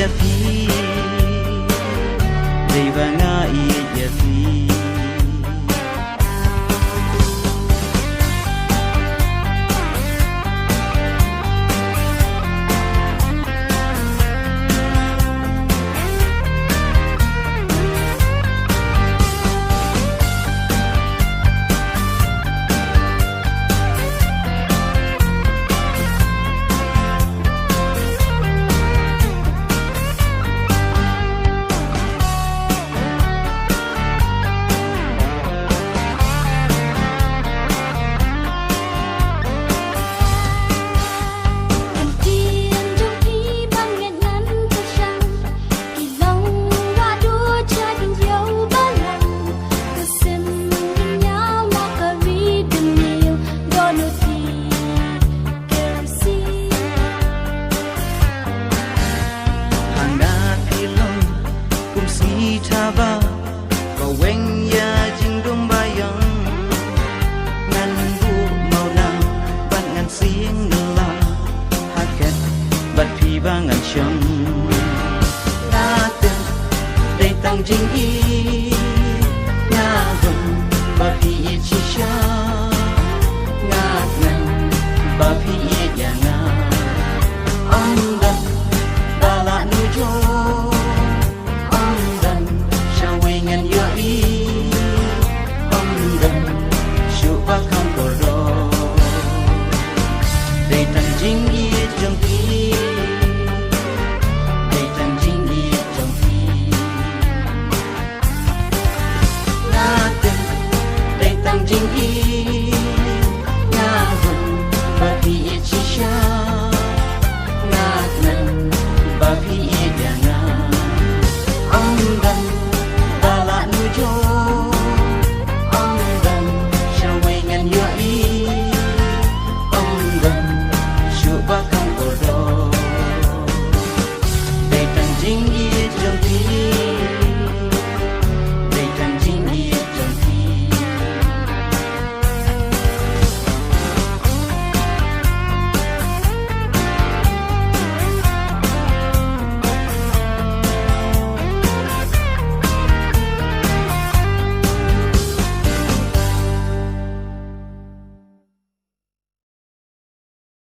ya pi dei va nga ya pi Thaba ko weng ya jing dum bayang ngan bu mau na ban ngan sieng la haket bat phi ba ngan chang na te dei tang jing i na hum ba phi chi sha na ngan ba phi